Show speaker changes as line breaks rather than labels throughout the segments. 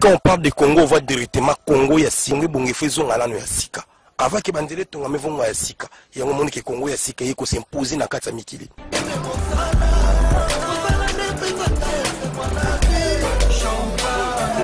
quand on parle de Congo, on voit directement Congo, il y a Singwe, Bongefezo, Ngalano, ya Sika. Avant que Bandele Tongame Vongo ya Sika, il y a un moment que Congo ya Sika, il faut s'imposer dans Kata Mikili.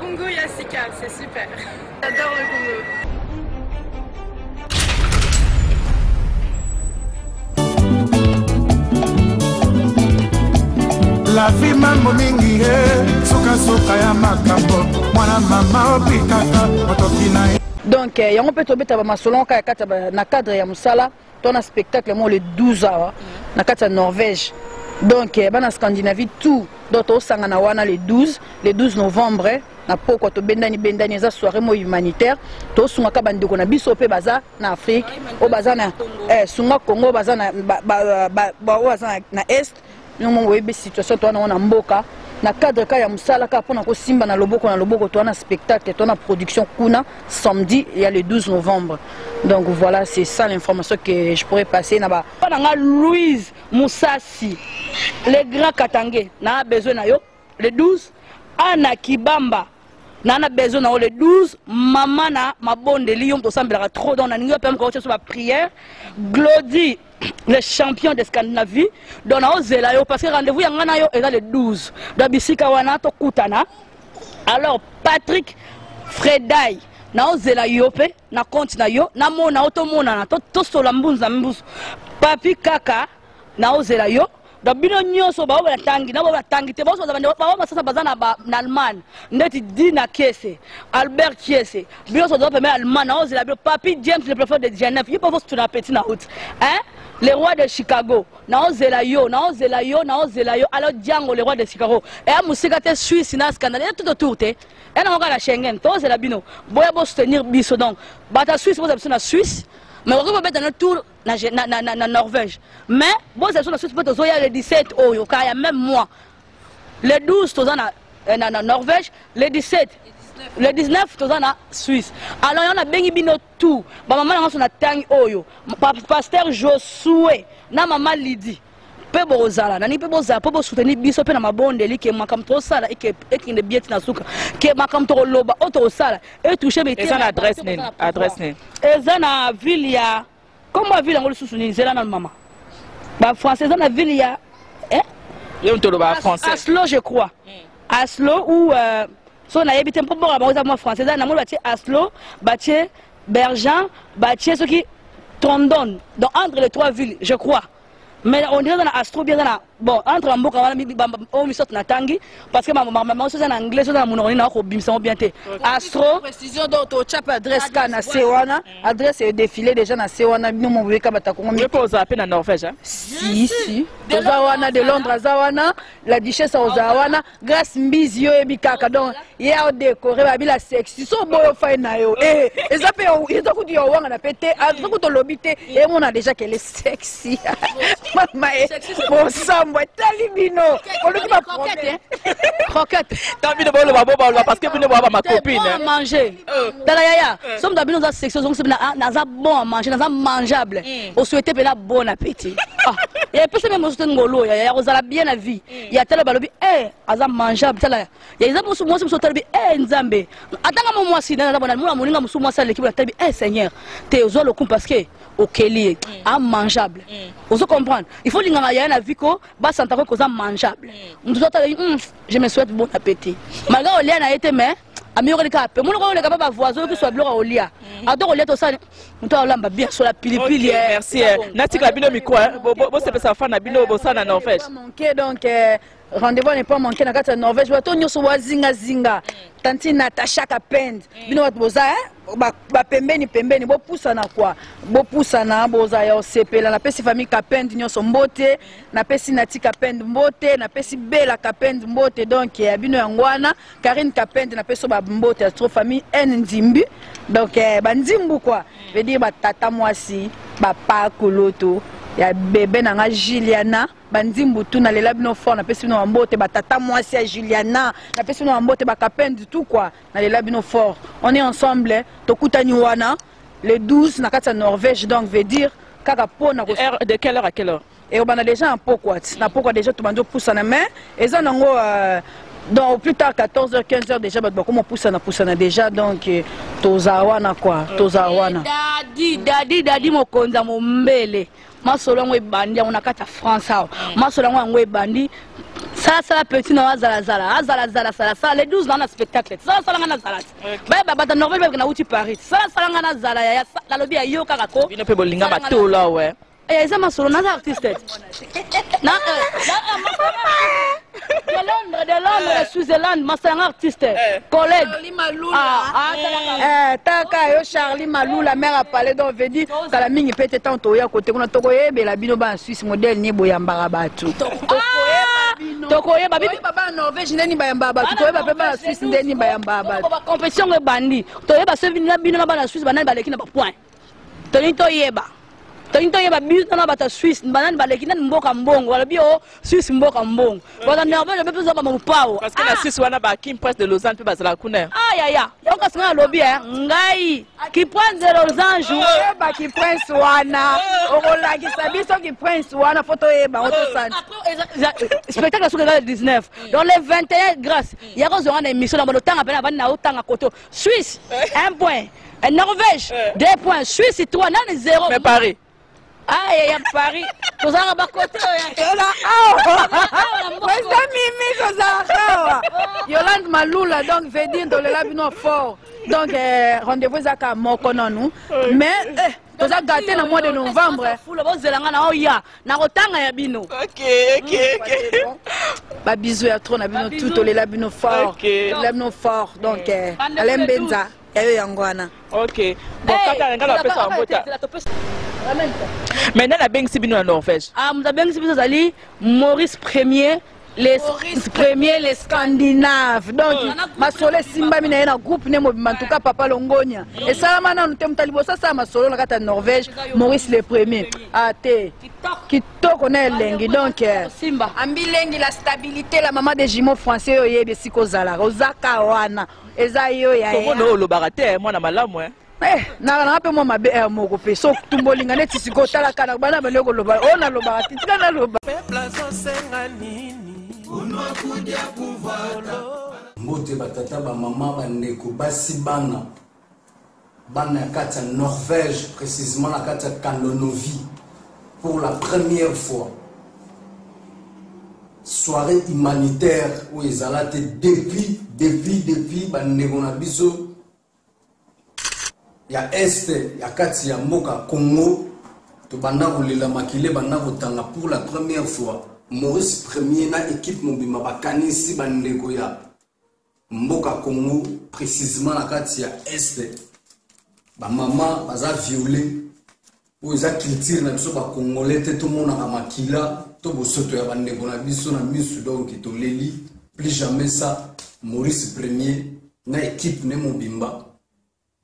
Congo ya Sika, c'est super. J'adore le Congo.
La vie mambo mingi soka soka ya makambo mwana mama opikaka motoki na
donc yango peut tobeta ba masolon ka kata na cadre ya musala ton spectacle mo le 12 ans na kata Norvège donc bana Scandinavie tout donc au sangana wana le 12 novembre na poko to bendani eza soirée mo humanitaire to sunga ka bandeko na biso pe baza na Afrique o baza na sunga Congo baza na baza na est nous avons une situation dans mboka na cadre ka ya musala ka pona ko simba na loboko to na spectacle to na production kuna samedi il y a le 12 novembre donc voilà c'est ça l'information que je pourrais passer na ba nga Louise Moussassi le grand Katangé na besoin na yo le 12 Ana Kibamba na besoin na le 12 maman na mabonde lion to sambela trop dans na ninga pem ko sur la prière Glody le champion de Scandinavie donc na ozela yo parce que rendez-vous yanga yo est le 12 donc bisika wana to kutana alors Patrick Freday na ozela yo pe na compte na yo na mona otomona na to sola mbunza mbusu papi kaka na ozela yo donc bino nyonso ba ba tangi na ba tangi te ba so ba sasa bazana na Allemagne ndeti Dina Kiese Albert Kiese bino so do pe Allemagne na ozela bio papi James le préfet de Genève il peut vous na petit na route hein le roi de Chicago na ozela yo alors Django le roi de Chicago et a musika te Suisse na scandale tout autour te et na ngala Schengen to ozela bino boya bo soutenir biso donc bata Suisse bo na Suisse mais on va mettre dans tour na Norvège mais bon c'est sur la Suisse peut ozoya le 17 oyo ka ya même moi le 12 to na Norvège le 17 le 19 toza na Suisse alors on a bengi bino tout ba maman na so na tangi oyo pasteur Josué na maman Lydie pe bozala nani pe bozala po bo soutenir biso pe na mabondeli ke makam to sala et ne bieti na suka ke makam to loba auto sala et toucher mes
adresse ne
eza na ville ya comment ville ngolo susuni zela na maman ba français na ville ya
yo to ba français
Aslo je crois Aslo ou so na yebite mpo boka ba moi français na mo batie Aslo batie Bergen batie ce qui Trondon donc entre les trois villes je crois mais on dirait dans Astro bien dans bon entre mboka wana o mi sot na tangi parce que maman so na anglais so na mononi na ko bimisa bien te Astro précision donc to chapa adresse ka na Sewana adresse est défilé déjà na Sewana bino mo weka batakongo
mi ko za pe na Norvège hein
si to zawana de Londres zawana la duchesse ozawana grâce mbizi yo ebikaka donc ya o décorer ba bila sexy so boyo fa na yo eza pe eza ku di yo wanga na pete azo ku to lobite et on a déjà qu'elle est sexy mama bon sambo tali bino oloki ba croquette
tant bino ba lo parce que bino ba ma copine
bon manger dala yaya somme da bino za section donc na za bon à manger na za mangeable on souhaiter pe la bon appétit et puis c'est même au ngolo ya ozala bien la vie ya tala balobi aza mangeable tala ya iza musu tala nzambe atanga mo mwasi na bona muna moninga musu mwasi l'équipe la tala Seigneur te ozo le coup parce que okeli a mangeable vous comprendre il faut linga ya na viko ba santako ko za mangeable je me souhaite bon appétit malgré olia na été mais améliorer ka pe mon ko le ka ba voisin qui soit bloqué olia adore olia to ça muto olamba bien sur la pilipili
merci nati ka bino miko bo se pesa fa na bino bo ça na Norvège
donc rendez-vous n'est pas manqué na kata Norvège bato nyoso wazinga tanti Natasha Kapend bino bato boza ba pembeni bo poussana quoi bo poussana boza ya sepela na pesi famille Kapend nyoso mbote na pesi Nati Kapend mbote na pesi Bella Kapend mbote donc ya bino yangwana Karine Kapend na peso ba mbote trop famille Nzimbi donc ba nzimbu quoi veut dire ba tata mwasi ba pa koloto ya bébé nanga Juliana banzimbu tu na lela bino fort na pesi bino mbote ba tata mwasi ya Juliana na pesi bino mbote ba Kapend tout quoi na lela bino fort on est ensemble tokutani wana le 12 na kata Norvège donc veut dire kaka pona
de quelle heure à quelle heure
et on a déjà un pourquoi na pourquoi déjà tout bando poussa na main et ça nango Donc au plus tard 14h 15h déjà comment poussana déjà donc tozawana quoi tozawana
dadi mokonza mombele masolo ngo ebandi on akata France awa masolo ngo ebandi sala petit na azala les 12 dans le spectacle sala ngana zala ba Norvège na uti Paris sala ngana zala ya la lobby ayo kakako
bino pe bolinga batola ouais
eza masolo na artiste na de Londres, Switzerland, masanga artiste, collègue.
Taka yo Charlie Malou, la mère a parlé donc veut dire que la mingi peut-être tantôt ya côté qu'on a tokoye be la bino ba Suisse modèle ni boyambara batu. Tokoye ba baba Norvège ni bayamba batu, tokoye ba baba Suisse ni bayamba batu.
Compétition e bandi. Tokoye ba se bino ba na Suisse banani ba lekina ba point. Toyeba. Tanto yeba bus na bata Suisse banane balekina mboka mbongo wala bio Suisse mboka mbongo bata Norvège be peso ba mupao
parce que la Suisse wana ba Kim Prince de Lausanne pe bazala kuna
ya yoka singa lobby ngai ki Prince de Lausanne joue
ba ki Prince wana okola ki sabiso ki Prince wana photo yeba auto santi
spectacle sur le 19 dans les 21 grâce ya ko zonga na émission na tanga pe na bana na otanga koto Suisse 1 point Norvège 2 points Suisse 3 nani 0
mais Paris
il y a Paris. Vous avez un côté.
Yolande Maloula, donc, veut dire dans le labino fort. Donc, rendez-vous à Mokononou. Mais, vous avez gâté le mois de novembre. Ok. Bisous à trop, tout les labino fort. Labino fort. Donc, Alain Benza.
Ok. Bon, quand on a fait ça en boîte. Maintenant, la Bank Sibino en Norvège.
La Bank Sibino Zali, Maurice Premier, les
Scandinaves. Donc, ma solo Simba mina na groupe Nemo Mantuka Papa Longonia. Et ça, maintenant, nous sommes talibos, ça, ma solo la Norvège, Maurice le Premier. Ah, qui connaît lengi. Donc,
Simba.
Ambi lengi, la stabilité, la maman des jumeaux français, oye, Siko Zala, Rosaka Wana. Ezayo ya.
Comment le baraté, moi, na malamu, hein?
Na pe mo mabe moko pe so tumbolinga neti siko tala kana bana bana ko loba ona loba titika na loba
mbote batata ba mama ba ndeko basi bana kata Norvège précisément la kata Kandonovi pour la première fois soirée humanitaire où ils allaient depuis ba ndeko na biso ya este ya kati ya mboka Congo to banda kolela makile banda kotanga pour la première fois Maurice Premier na équipe mobima bakanisi bandeko ya mboka Congo précisément la kati ya este ba mama baza violé ou za culture na biso ba congolais te to mona makila to bosoto ya bandeko na biso na misu donc to leli plus jamais ça Maurice Premier na équipe ne mobimba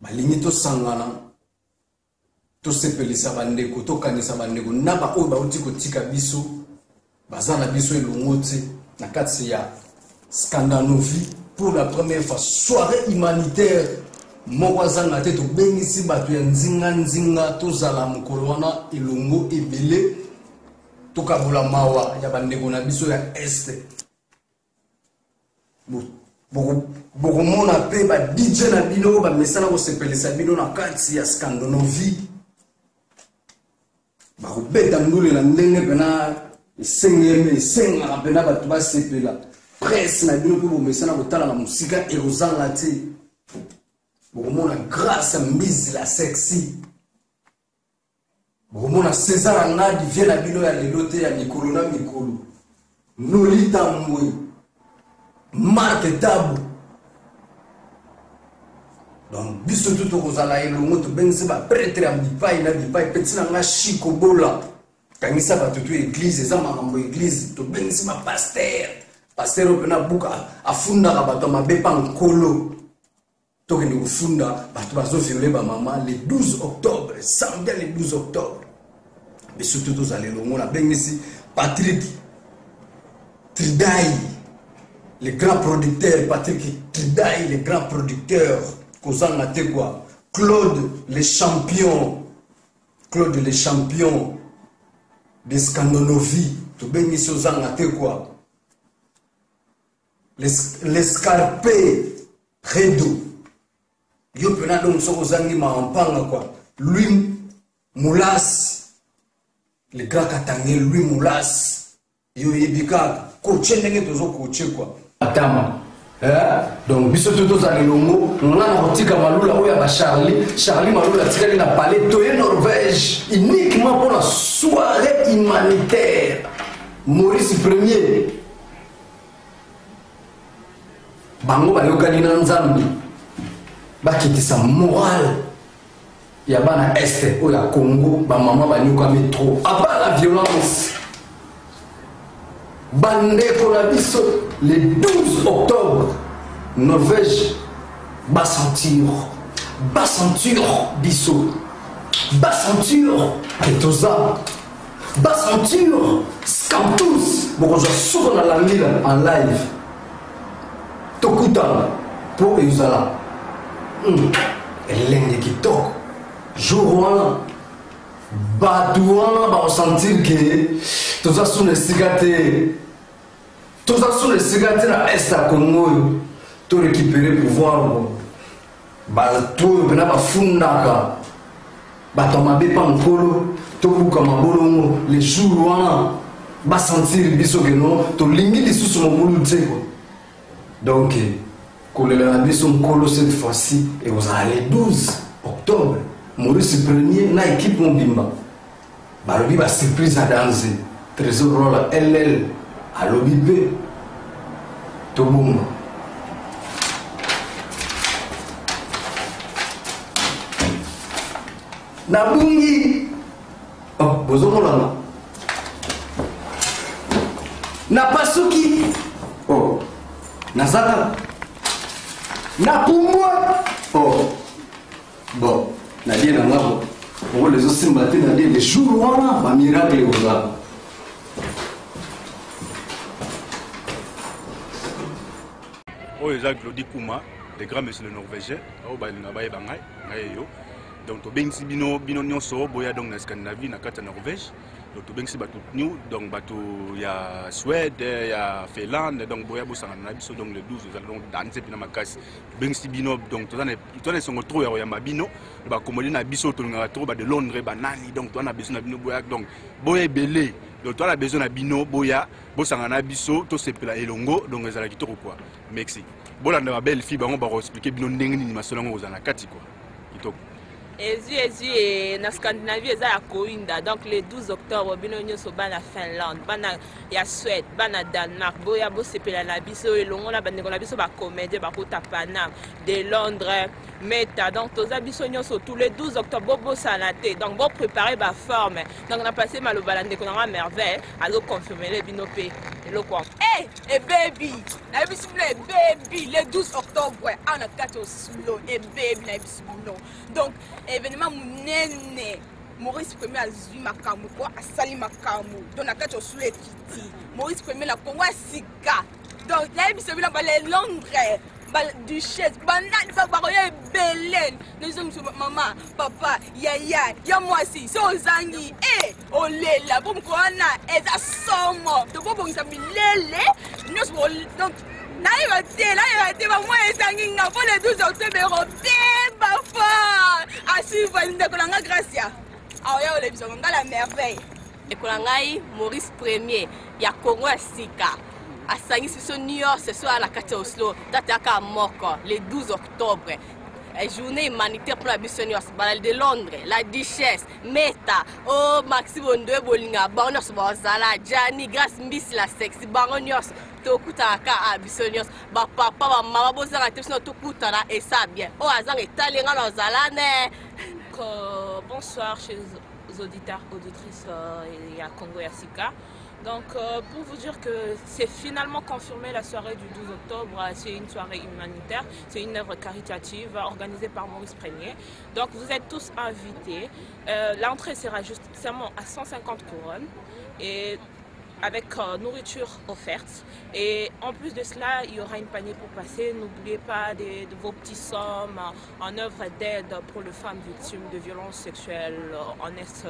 balingi to sangana to sepelisa bandeko to kanisa bandeko na ba oyo bauti kotika biso bazana biso elongote na kati ya Scandinavie pour la première fois soirée humanitaire mokwazanga te to bengisi bato ya nzinga to zala mokolo wana elongo ebele to kabola mawa ya bandeko na biso ya este bokomona pe ba DJ na bino ba mesana ko sepelisa bino na kati ya Scandinavie ba robeta ndule na ndenge pena senga pena ba ba sepela presse na bino pe bo mesana ko tala na musika erozanga te bokomona grâce à Mbizi la sexy bokomona César Ngadi vient na bino ya lelote ya mikolo na mikolo Nolita Mbwe Marc Tabu. Donc, biso tout kozala elongo to benzi ba prêtre ya bipai na bipai petit na ngashiko bola. Kangisa ba tutu église eza makambo église to benzi ba pasteur opena buka afunda ka bato mabepa nkolo. To kende kufunda bato bazo violer ba mama le 12 octobre, samedi le 12 octobre. Biso tout kozala elongo na benzi Patrick Tridai. Les grands producteurs, Patrick Tridai, les grands producteurs, Kozanga Tegwa, Claude les champions de Scandinavie, tout béni Sozanga Tegwa. l'escarpé Redo. Yo pena donc sokozangi mampanga quoi. Lui Moulas. Le grand Katangé lui Moulas. Yo yebika coaché ndenge tozo coaché quoi. Atama. Donc biso toto za longo ngana rotika malula oya ba Charlie malula tikali na palais toye Norvège uniquement pour la soirée humanitaire. Maurice Premier bango balokani na nzambi bakitisa morale ya bana este oya Congo ba mama banyoka métro apa la violence bandeko na biso le 12 octobre Norvège bas sentir biso bas sentir etoza bas sentir Scantus bokoza souvent na la mille en live tokuta pour ezala elenge kitoko jour wana bato wana bakosentir ke toza suna esika te na est ya Congo oyo to récupérer pouvoir bato oyo mpena bafundaka bato mabe pa nkolo tobuka mabolongo le jour wana basentir biso keno tolingi lisusu mobulu te donc kolela na biso nkolo cette fois-ci ekozala le 12 octobre Maurice Premier na équipe mobimba balobi basurprise à danse trésor rola LL alobi mpe tobonga nabungi bozomolanga napasuki nazaka napumbwa bon nadie na ngabo pour les osimba te nadie les jours wana ba miracle kozala
Jacques Claudie Kouma, les grands messieurs norvégiens, donc to bengsi bino nyonso boya donc na Scandinavie na kata Norvège, donc to bengsi bato new donc bato ya Suède ya Finlande donc boya bosanga na biso donc le 12 nous allons danser pina makasi bengsi bino donc to na songo trop ya mabino ba komodi na biso to ngaka trop ba de Londres ba nani donc to na biso na bino boya donc boya belé donc to na besoin na bino boya bosanga na biso to sepela elongo donc ezala kitoko quoi merci bolanda ba belle fille bango ba expliquer bino ndenge ni masolongo ozana kati quoi kitoko
et na Scandinavie eza ya koinda donc le 12 octobre bino nyonso bana Finlande bana ya Suède bana Danemark boya bosepela na biso elongo na bandeko na biso ba comédie ba kota Paname de Londres Meta donc toza biso nyonso tous les 12 octobre bo sanate donc bo préparer ba forme donc on a passé maloba la ndeko na merveille alors confirmer les bino pe eloko
et baby na biso baby le 12 octobre on a 14 solo et baby na biso donc événement munene Maurice Premier azui makamu ko asali makamu donc na kati osule kiti Maurice Premier la Congo sika donc na biso bila ba les Londres ba duchesse banani ba baroye Belen nous maman papa yaya ya mwasi so zangi olela bom ko na eza somo to bo bongisa milele donc là il va moi ezangi nga pour le 12 octobre ba fort à suivre ndeko langa Gracia ya ole biso nga la merveille ndeko langai Maurice Premier ya Congo ya sika asangi biso New York ce soir à la kati Oslo tataka moko le 12 octobre journée humanitaire pour la biso nyos balal de Londres la duchesse Meta Maxime Ondoe bolinga bango bazala Jani Grace Mbisi la sexy bango nyos tokutaka a biso nyos ba papa ba mama bozanga te sino tokutana et ça bien azanga etalenga na zalane.
Bonsoir chers auditeurs auditrices et à Congo et à Sika. Donc pour vous dire que c'est finalement confirmé la soirée du 12 octobre, c'est une soirée humanitaire, c'est une œuvre caritative organisée par Maurice Premier. Donc vous êtes tous invités. L'entrée sera justement à 150 couronnes et avec nourriture offerte. Et en plus de cela, il y aura une panier pour passer. N'oubliez pas de vos petites sommes en œuvre d'aide pour les femmes victimes de violences sexuelles en Est,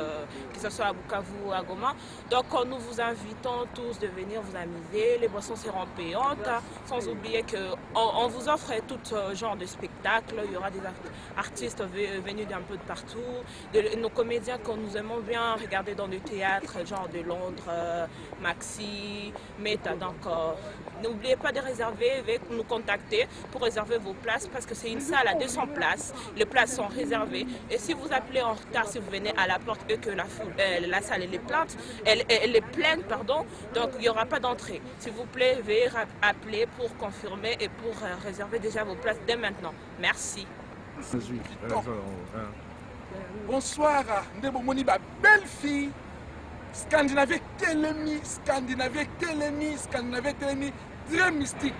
que ce soit à Bukavu ou à Goma. Donc nous vous invitons tous de venir vous amuser. Les boissons seront payantes, sans oublier qu'on vous offre tout genre de spectacles. Il y aura des artistes venus d'un peu de partout, nos comédiens que nous aimons bien regarder dans le théâtre, genre de Londres, Maxi, Meta. Donc n'oubliez pas de réserver, nous contacter pour réserver vos places parce que c'est une salle à 200 places. Les places sont réservées. Et si vous appelez en retard, si vous venez à la porte et que la salle elle est pleine, pardon, donc il n'y aura pas d'entrée. S'il vous plaît, veuillez appeler pour confirmer et pour réserver déjà vos places dès maintenant. Merci.
Bonsoir, Ndebomoni, belle fille. Scandinavie Telemi, très mystique.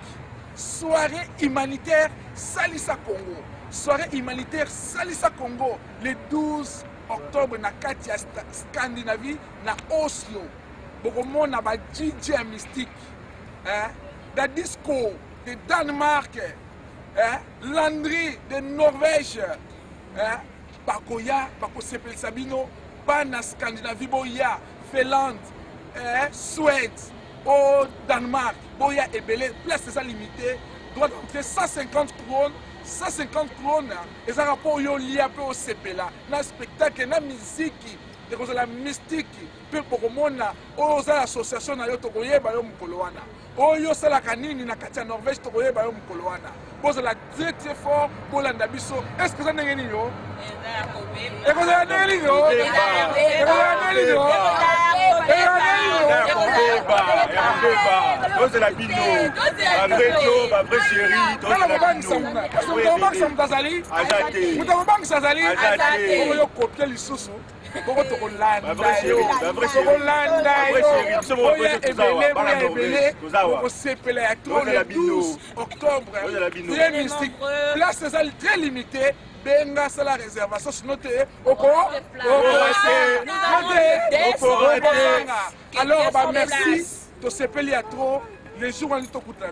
Soirée humanitaire Salissa Congo. Soirée humanitaire Salissa Congo, le 12 octobre na Katia Scandinavie, na Oslo. Beaucoup na ba DJ mystique. Da disco de Danemark, Landry de Norvège, Bakoya, Bako Sepel Sabino, Bana Scandinavie Boya, Finlande, Suède, au Danemark, Boya et Belé, place c'est ça limité, doit entrer 150 couronnes. 150 couronnes, et ça rapport au lié un peu au CPLA. Dans le spectacle, dans la musique, dans la mystique, peu pour le monde, dans l'association, dans l'Otokoye, dans l'Omkoloana. Dans la canine, dans la Norvège, dans l'Omkoloana. Vous êtes très très fort pour l'Andabiso. Est-ce que vous avez un niveau? Est-ce que vous avez un niveau?
Dose la bino, après Joe, après chérie, dose la bino.
Très limité. Benga c'est la réservation notée alors bah merci to sepeli à trop les jours on est au coup de